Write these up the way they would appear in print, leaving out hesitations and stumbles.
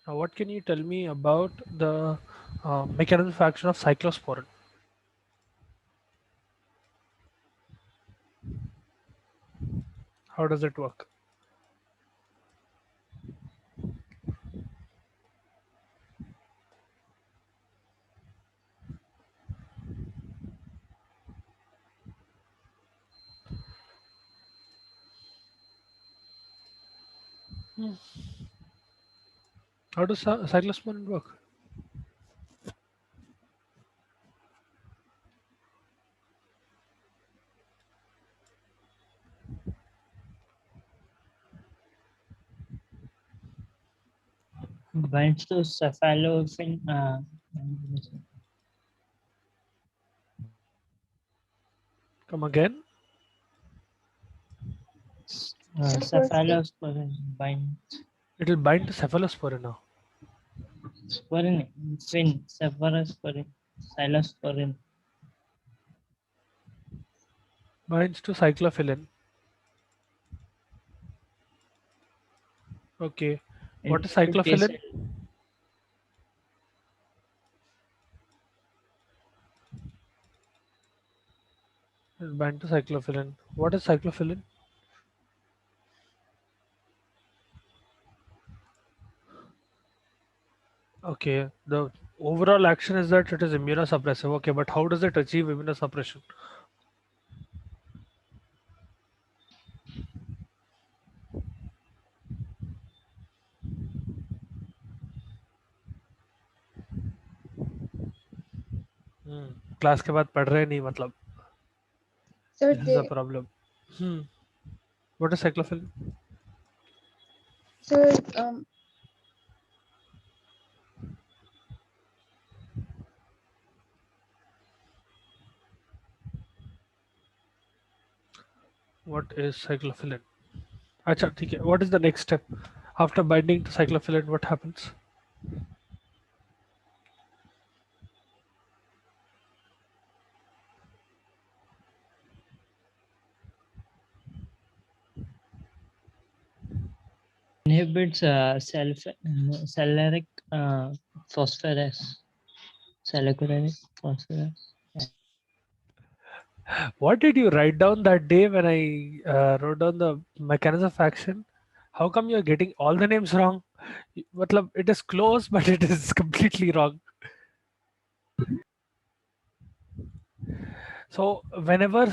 Now, what can you tell me about the mechanism of action of cyclosporin? How does it work? How does cyclosporin work? Binds to cephalofin. Come again. Cephalosporin binds It will bind to cephalosporin now. sporin. Cephalosporin. Cyclosporin. Binds to cyclophilin. Okay. What is Into T cyclophilin? cell. It bind to cyclophilin. What is cyclophilin? Okay. The overall action is that it is immunosuppressive. Okay, but how does it achieve immunosuppression? Class के बाद पढ़ रहे नहीं मतलब. Sir, This is a they, problem. Hmm. What is cyclophilin? sir, What is cyclophilin? अच्छा ठीक है. What is the next step? After binding to cyclophilin, what happens? Inhibits cellularic phosphorus. Cellularic phosphorus. What did you write down that day when I wrote down the mechanism of action? How come you're getting all the names wrong? मतलब it is close, but it is completely wrong. So whenever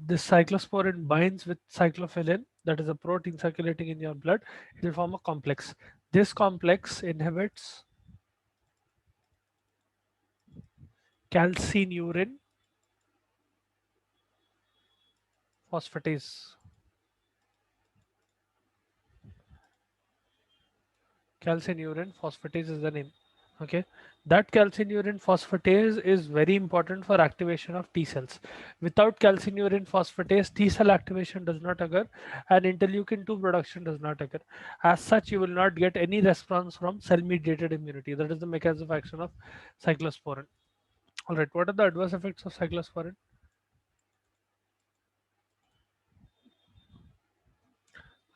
this cyclosporin binds with cyclophilin, that is a protein circulating in your blood, it will form a complex. This complex inhibits calcineurin phosphatase. Calcineurin phosphatase is the name. Okay, that calcineurin phosphatase is very important for activation of T cells. Without calcineurin phosphatase, T cell activation does not occur and interleukin 2 production does not occur. As such, you will not get any response from cell mediated immunity. That is the mechanism of action of cyclosporin. All right, what are the adverse effects of cyclosporin?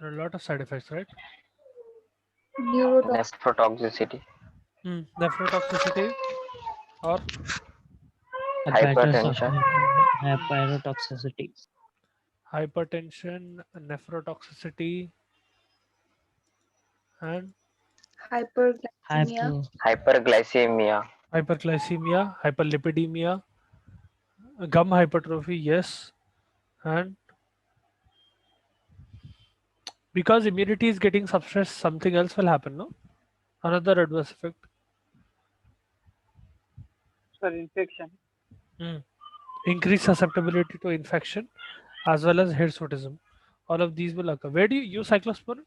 There are a lot of side effects, right? neurotoxin, Nephrotoxicity, Nephrotoxicity or hypertension, Hepatotoxicity. hypertension, nephrotoxicity, and hyperglycemia, Hypo. hyperglycemia, hyperglycemia, hyperlipidemia, gum hypertrophy, yes, and because immunity is getting suppressed, something else will happen, no? Another adverse effect. Sir, infection. Mm. Increased susceptibility to infection as well as hirsutism. All of these will occur. Where do you use cyclosporin?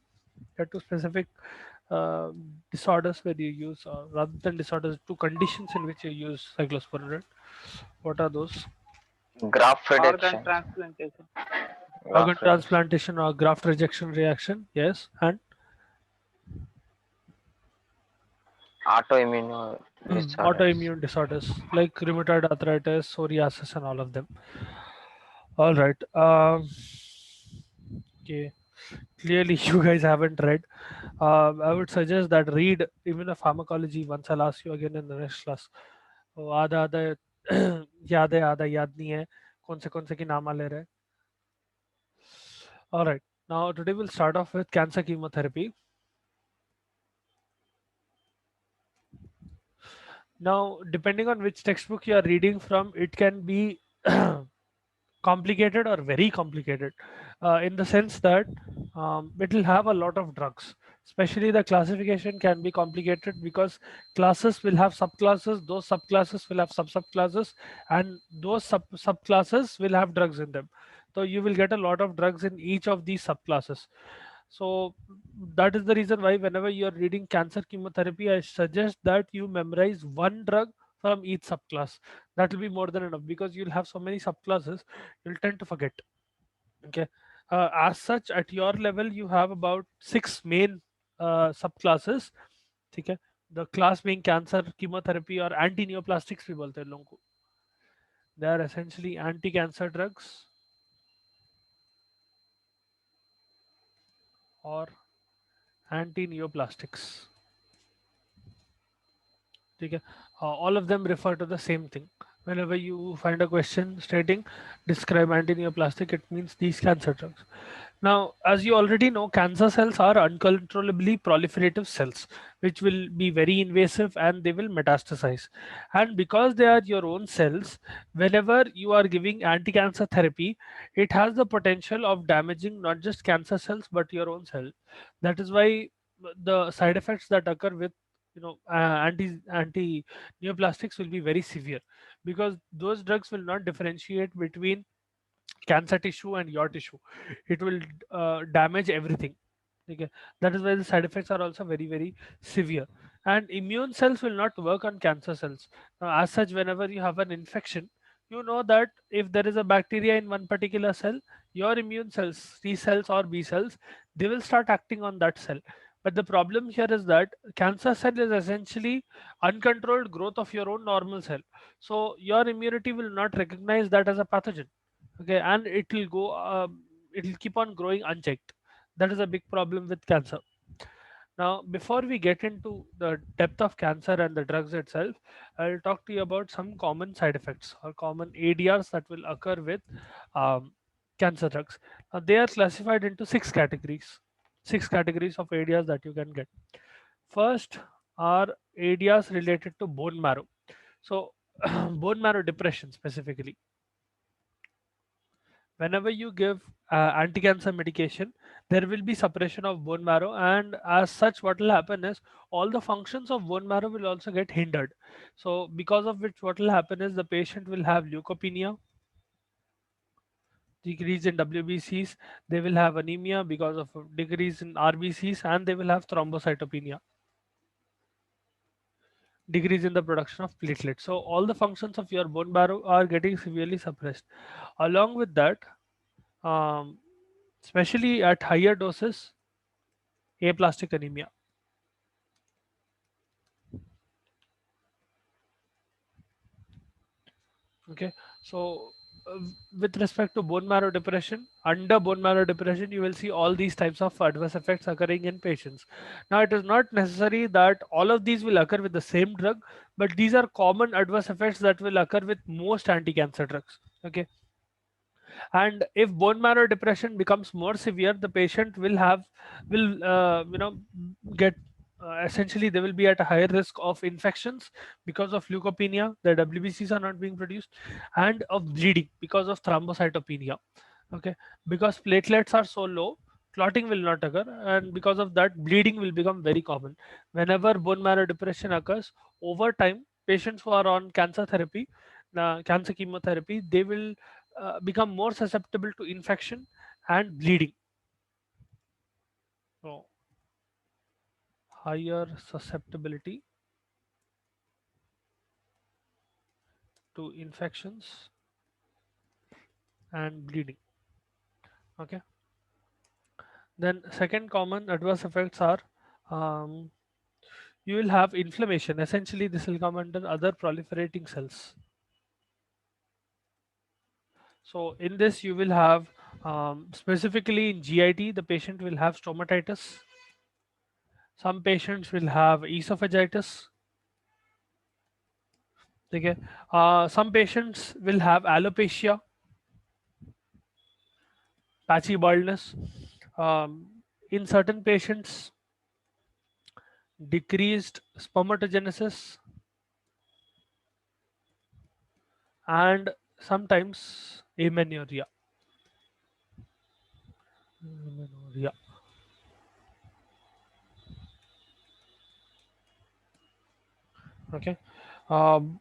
There are two specific uh, disorders where you use, rather than disorders, two conditions in which you use cyclosporin. Right? What are those? graft Organ reduction, transplantation. Organ graft reduction, transplantation or graft rejection reaction, yes, and autoimmune disorders. autoimmune disorders like rheumatoid arthritis, psoriasis, and all of them. All right. Okay. Clearly, you guys haven't read. I would suggest that read even a pharmacology once. I'll ask you again in the next class. वो आधा आधा याद है आधा याद नहीं है कौन से की नाम ले रहे हैं. All right. Now today we'll start off with cancer chemotherapy. Now, depending on which textbook you are reading from, it can be complicated or very complicated in the sense that it will have a lot of drugs. Especially the classification can be complicated because classes will have subclasses, those subclasses will have subclasses, and those subclasses will have drugs in them. So you will get a lot of drugs in each of these subclasses. So that is the reason why whenever you are reading cancer chemotherapy, I suggest that you memorize one drug from each subclass. That will be more than enough because you'll have so many subclasses, you'll tend to forget. Okay. As such, at your level, you have about 6 main subclasses. Okay. The class being cancer chemotherapy or anti-neoplastics भी बोलते हैं लोगों को. They are essentially anti-cancer drugs or anti-neoplastics. Okay. All of them refer to the same thing. Whenever you find a question stating describe anti-neoplastic, it means these cancer drugs. Now, as you already know, cancer cells are uncontrollably proliferative cells, which will be very invasive and they will metastasize. And because they are your own cells, whenever you are giving anti-cancer therapy, it has the potential of damaging not just cancer cells but your own cell. That is why the side effects that occur with anti neoplastics will be very severe because those drugs will not differentiate between cancer tissue and your tissue. It will damage everything. Okay, that is why the side effects are also very severe. And immune cells will not work on cancer cells. Now, as such, whenever you have an infection, you know that if there is a bacteria in one particular cell, your immune cells, T cells or B cells, they will start acting on that cell. But the problem here is that cancer cell is essentially uncontrolled growth of your own normal cell. So your immunity will not recognize that as a pathogen. Okay, and it will go, it will keep on growing unchecked. That is a big problem with cancer. Now, before we get into the depth of cancer and the drugs itself, I'll talk to you about some common side effects or common ADRs that will occur with um, cancer drugs. Now, they are classified into six categories of ADRs that you can get. First are ADRs related to bone marrow. So, bone marrow depression specifically. Whenever you give anti-cancer medication, there will be suppression of bone marrow, and as such what will happen is all the functions of bone marrow will also get hindered. So because of which what will happen is the patient will have leukopenia, decrease in WBCs, they will have anemia because of a decrease in RBCs, and they will have thrombocytopenia, decrease in the production of platelets. So all the functions of your bone marrow are getting severely suppressed. Along with that, um, especially at higher doses, aplastic anemia. Okay, so uh, with respect to bone marrow depression, under bone marrow depression, you will see all these types of adverse effects occurring in patients. Now, it is not necessary that all of these will occur with the same drug, but these are common adverse effects that will occur with most anti-cancer drugs. Okay, and if bone marrow depression becomes more severe, the patient will get essentially they will be at a higher risk of infections because of leukopenia, the WBCs are not being produced, and of bleeding because of thrombocytopenia. Okay, because platelets are so low, clotting will not occur, and because of that bleeding will become very common. Whenever bone marrow depression occurs over time, patients who are on cancer therapy, cancer chemotherapy, they will become more susceptible to infection and bleeding. So higher susceptibility to infections and bleeding. Okay, then second common adverse effects are um, you will have inflammation. Essentially this will come under other proliferating cells. So in this you will have Specifically in GIT, the patient will have stomatitis. Some patients will have esophagitis. Okay. Some patients will have alopecia, patchy baldness. In certain patients, decreased spermatogenesis, and sometimes amenorrhea. Amenorrhea. Okay. Um,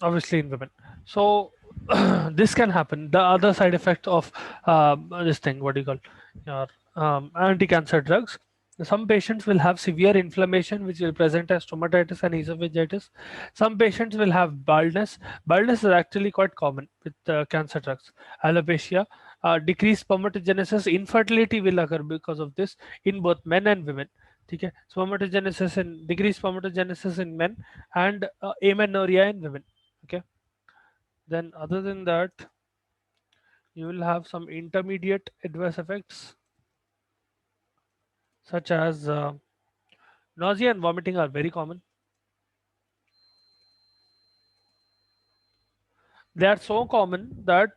Obviously in women. So this can happen. The other side effect of this thing, what do you call your anti-cancer drugs? Some patients will have severe inflammation, which will present as stomatitis and esophagitis. Some patients will have baldness. Baldness is actually quite common with cancer drugs. Alopecia, decreased spermatogenesis, infertility will occur because of this in both men and women. Okay, spermatogenesis and decreased spermatogenesis in men, and amenorrhea in women. Okay, then other than that, you will have some intermediate adverse effects such as nausea and vomiting are very common. They are so common that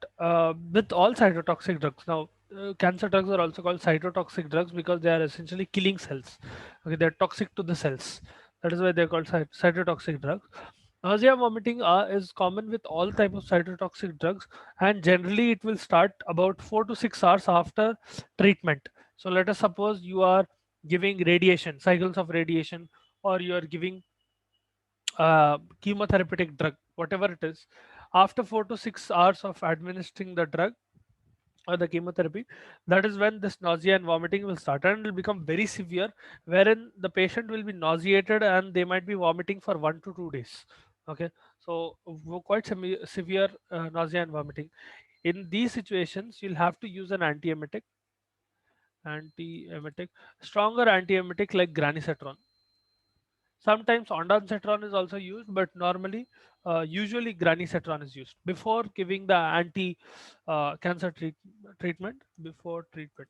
with all cytotoxic drugs now, cancer drugs are also called cytotoxic drugs because they are essentially killing cells. Okay, they're toxic to the cells. That is why they're called cytotoxic drugs. Nausea, vomiting is common with all type of cytotoxic drugs, and generally it will start about 4 to 6 hours after treatment. So let us suppose you are giving radiation, cycles of radiation, or you are giving chemotherapeutic drug, whatever it is. After 4 to 6 hours of administering the drug or the chemotherapy, that is when this nausea and vomiting will start, and it will become very severe, wherein the patient will be nauseated and they might be vomiting for 1 to 2 days. Okay, so quite severe nausea and vomiting. In these situations, you'll have to use an antiemetic, stronger antiemetic like granisetron. Sometimes ondansetron is also used, but normally, usually granisetron is used before giving the anti-cancer treatment. Before treatment,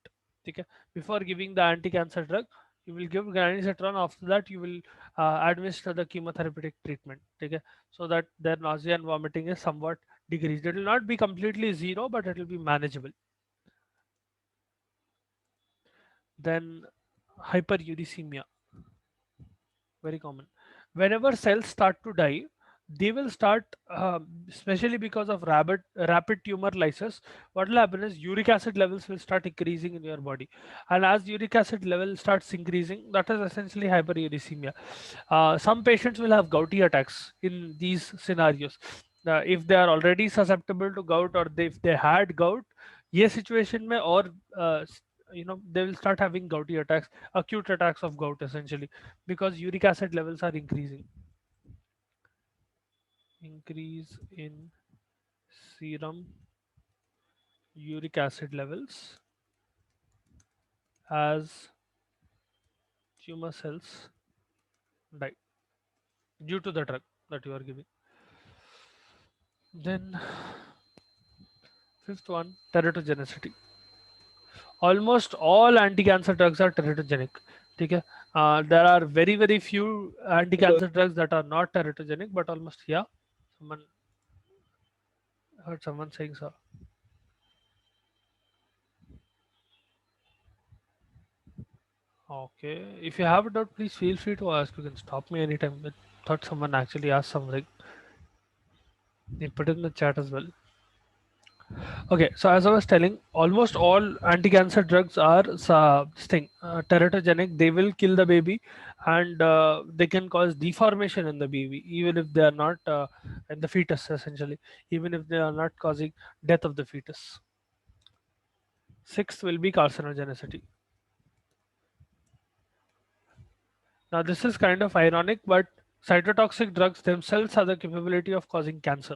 okay. Before giving the anti-cancer drug, you will give granisetron. After that, you will administer the chemotherapeutic treatment, okay, so that their nausea and vomiting is somewhat decreased. It will not be completely zero, but it will be manageable. Then hyperuricemia, very common. Whenever cells start to die, they will start, especially because of rapid tumor lysis. What will happen is uric acid levels will start increasing in your body, and as uric acid level starts increasing, that is essentially hyperuricemia. Some patients will have gouty attacks in these scenarios. If they are already susceptible to gout, or if they had gout, ये situation में, or they will start having gouty attacks, acute attacks of gout essentially, because uric acid levels are increasing. Increase in serum uric acid levels as tumor cells die due to the drug that you are giving. Then fifth one, teratogenicity. Almost all anti-cancer drugs are teratogenic. Okay? There are very few anti-cancer drugs that are not teratogenic, but almost, yeah. Someone heard someone saying so. Okay, if you have a doubt, please feel free to ask. You can stop me anytime. I thought someone actually asked something. They put it in the chat as well. Okay, so as I was telling, almost all anti-cancer drugs are teratogenic. They will kill the baby, and they can cause deformation in the baby, even if they are not in the fetus, essentially, even if they are not causing death of the fetus. Sixth will be carcinogenicity. Now, this is kind of ironic, but cytotoxic drugs themselves have the capability of causing cancer.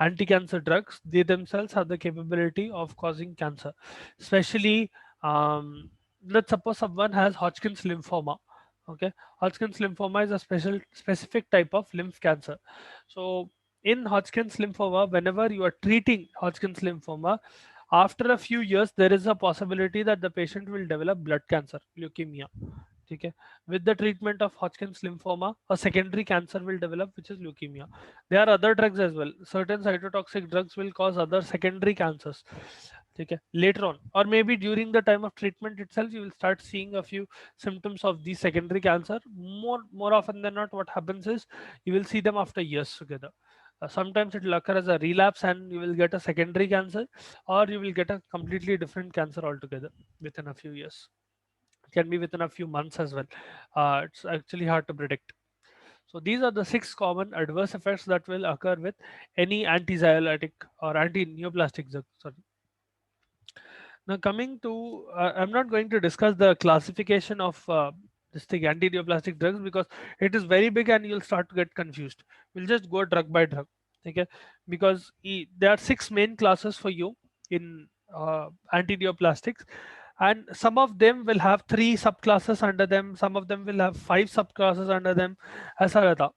Anti-cancer drugs, they themselves have the capability of causing cancer. Especially, let's suppose someone has Hodgkin's lymphoma. Okay, Hodgkin's lymphoma is a specific type of lymph cancer. So, in Hodgkin's lymphoma, whenever you are treating Hodgkin's lymphoma, After a few years, there is a possibility that the patient will develop blood cancer, leukemia. Okay. With the treatment of Hodgkin's lymphoma, a secondary cancer will develop, which is leukemia. There are other drugs as well. Certain cytotoxic drugs will cause other secondary cancers. Okay. Later on, or maybe during the time of treatment itself, you will start seeing a few symptoms of the secondary cancer. More often than not, what happens is you will see them after years together. Sometimes it will occur as a relapse and you will get a secondary cancer, or you will get a completely different cancer altogether within a few years. It can be within a few months as well. It's actually hard to predict. So these are the 6 common adverse effects that will occur with any anti-zygotic or anti-neoplastic drug. Sorry. Now coming to, I'm not going to discuss the classification of this thing anti-neoplastic drugs because it is very big and you'll start to get confused. We'll just go drug by drug, okay? Because there are 6 main classes for you in anti-neoplastics, and some of them will have 3 subclasses under them. Some of them will have 5 subclasses under them, ऐसा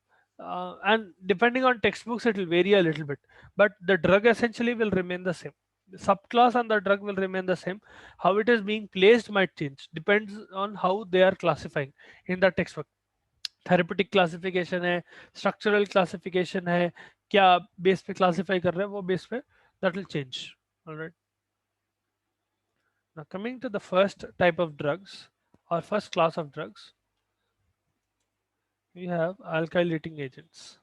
and depending on textbooks, it will vary a little bit, but the drug essentially will remain the same. The subclass and the drug will remain the same. How it is being placed might change, depends on how they are classifying in the textbook. Therapeutic classification है, structural classification है, क्या base पे classify कर रहे हैं वो base पे, that will change. All right. Now coming to the first type of drugs or first class of drugs, we have alkylating agents.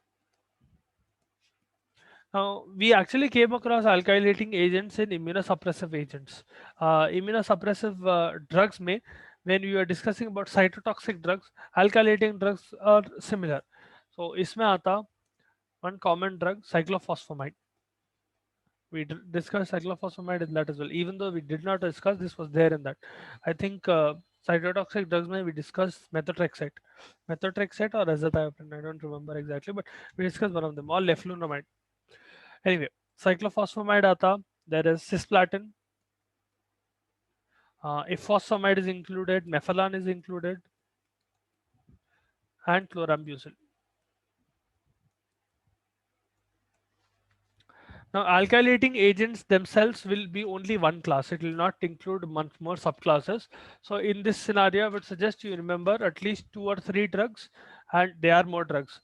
Now, we actually came across alkylating agents in immunosuppressive agents. Immunosuppressive drugs may, when we were discussing about cytotoxic drugs, alkylating drugs are similar. So, इसमें आता one common drug, cyclophosphamide. We discussed cyclophosphamide in that as well. Even though we did not discuss, this was there in that. I think cytotoxic drugs may we discussed methotrexate or azathioprine. I don't remember exactly, but we discussed one of them, or leflunomide. Anyway, cyclophosphamide आता, there is cisplatin. If phosphomide is included, mephalan is included, and chlorambucil. Now, alkylating agents themselves will be only one class. It will not include much more subclasses. So, in this scenario, I would suggest you remember at least 2 or 3 drugs, and there are more drugs.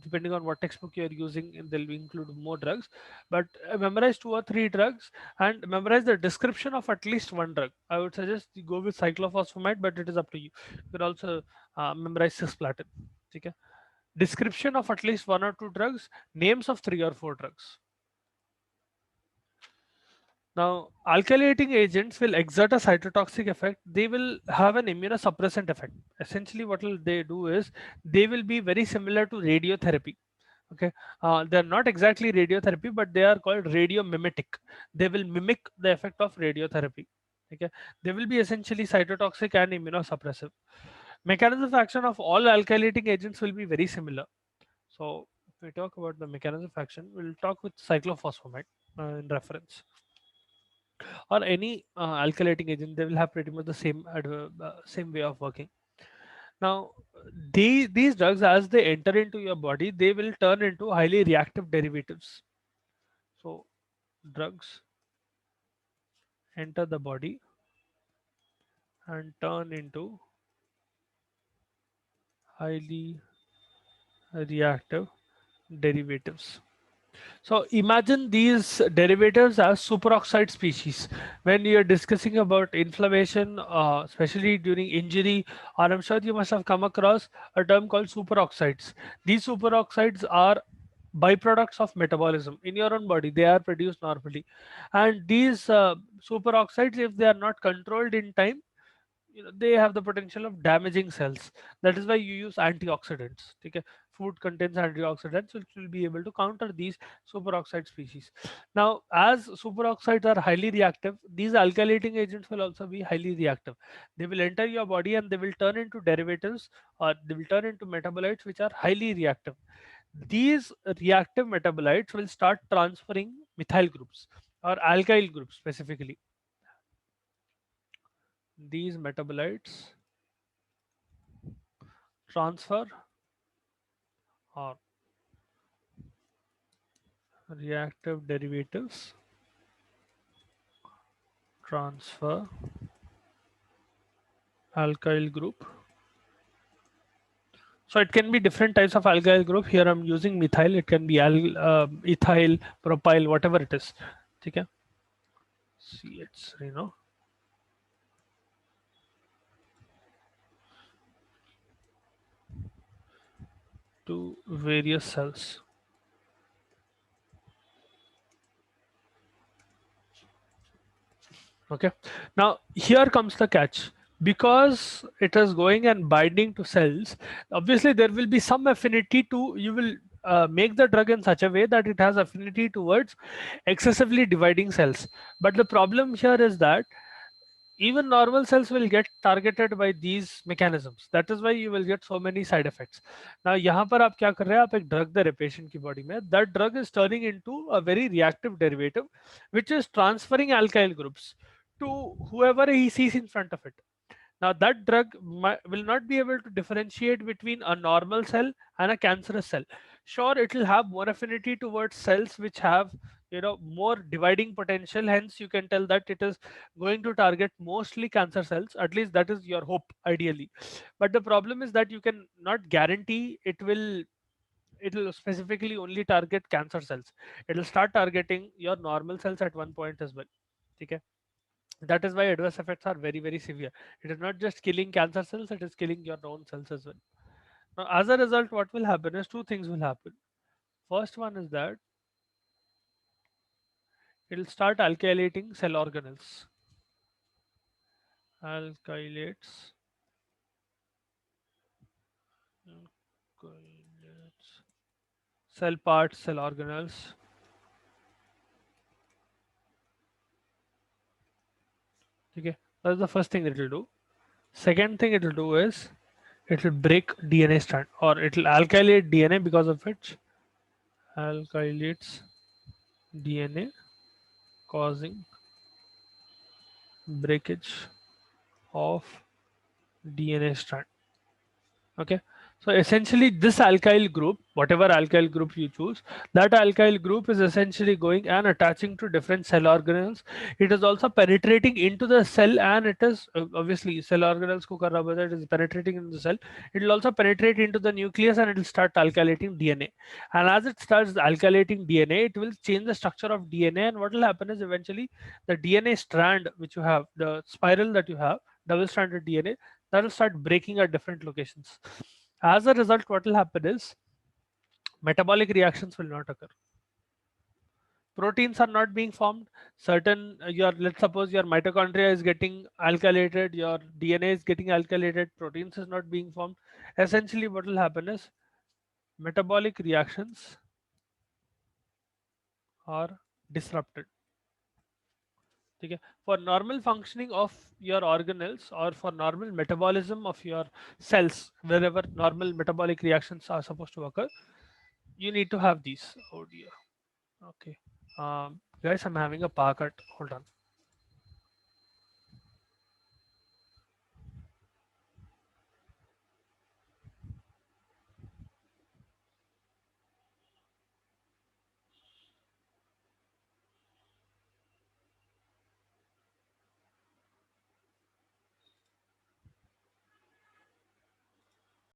Depending on what textbook you are using, they'll include more drugs. But memorize 2 or 3 drugs and memorize the description of at least one drug. I would suggest you go with cyclophosphamide, but it is up to you. You can also memorize cisplatin. Okay? Description of at least 1 or 2 drugs, names of 3 or 4 drugs. Now, alkylating agents will exert a cytotoxic effect. They will have an immunosuppressant effect. Essentially, what will they do is they will be very similar to radiotherapy. Okay, they're not exactly radiotherapy, but they are called radiomimetic. They will mimic the effect of radiotherapy. Okay, they will be essentially cytotoxic and immunosuppressive. Mechanism of action of all alkylating agents will be very similar. So if we talk about the mechanism of action, we'll talk with cyclophosphamide in reference, or any alkylating agent. They will have pretty much the same way of working. Now, these drugs, as they enter into your body, they will turn into highly reactive derivatives. So drugs enter the body and turn into highly reactive derivatives. So imagine these derivatives as superoxide species. When you're discussing about inflammation, especially during injury, or I'm sure you must have come across a term called superoxides. These superoxides are byproducts of metabolism in your own body. They are produced normally, and these superoxides, if they are not controlled in time, they have the potential of damaging cells. That is why you use antioxidants. Okay, food contains antioxidants, which will be able to counter these superoxide species. Now, as superoxides are highly reactive, these alkylating agents will also be highly reactive. They will enter your body and they will turn into derivatives, or they will turn into metabolites which are highly reactive. These reactive metabolites will start transferring methyl groups or alkyl groups specifically. These metabolites transfer or reactive derivatives transfer alkyl group. So it can be different types of alkyl group. Here I'm using methyl. It can be ethyl, propyl, whatever it is. Okay. CH, to various cells. Okay. Now here comes the catch. Because it is going and binding to cells, obviously there will be some affinity to, you will make the drug in such a way that it has affinity towards excessively dividing cells. But the problem here is that even normal cells will get targeted by these mechanisms. That is why you will get so many side effects. Now यहाँ पर आप क्या कर रहे हैं, आप एक drug दे रहे patient की body में, that drug is turning into a very reactive derivative which is transferring alkyl groups to whoever he sees in front of it. Now that drug will not be able to differentiate between a normal cell and a cancerous cell. Sure, it will have more affinity towards cells which have more dividing potential. Hence, you can tell that it is going to target mostly cancer cells. At least that is your hope, ideally. But the problem is that you can not guarantee it will specifically only target cancer cells. It will start targeting your normal cells at one point as well. Okay. That is why adverse effects are very, very severe. It is not just killing cancer cells, it is killing your own cells as well. Now, as a result, what will happen is two things will happen. First one is that it will start alkylating cell organelles. Alkylates. Cell parts, cell organelles. Okay, that's the first thing it will do. Second thing it will do is it will break DNA strand, or it will alkylate DNA, because of which alkylates DNA, causing breakage of DNA strand. Okay, so essentially this alkyl group, whatever alkyl group you choose, that alkyl group is essentially going and attaching to different cell organelles. It is also penetrating into the cell, and it is obviously cell organelles ko karna pata, it is penetrating into the cell. It will also penetrate into the nucleus and it will start alkylating DNA. And as it starts alkylating DNA, it will change the structure of DNA, and what will happen is eventually the DNA strand which you have, the spiral that you have, double-stranded DNA, that will start breaking at different locations. As a result, what will happen is metabolic reactions will not occur. Proteins are not being formed. Certain let's suppose your mitochondria is getting alkylated, your DNA is getting alkylated, proteins is not being formed. Essentially, what will happen is metabolic reactions are disrupted. Okay. For normal functioning of your organelles, or for normal metabolism of your cells, wherever normal metabolic reactions are supposed to occur, you need to have these. Oh dear. Okay. Guys, I'm having a power cut. Hold on.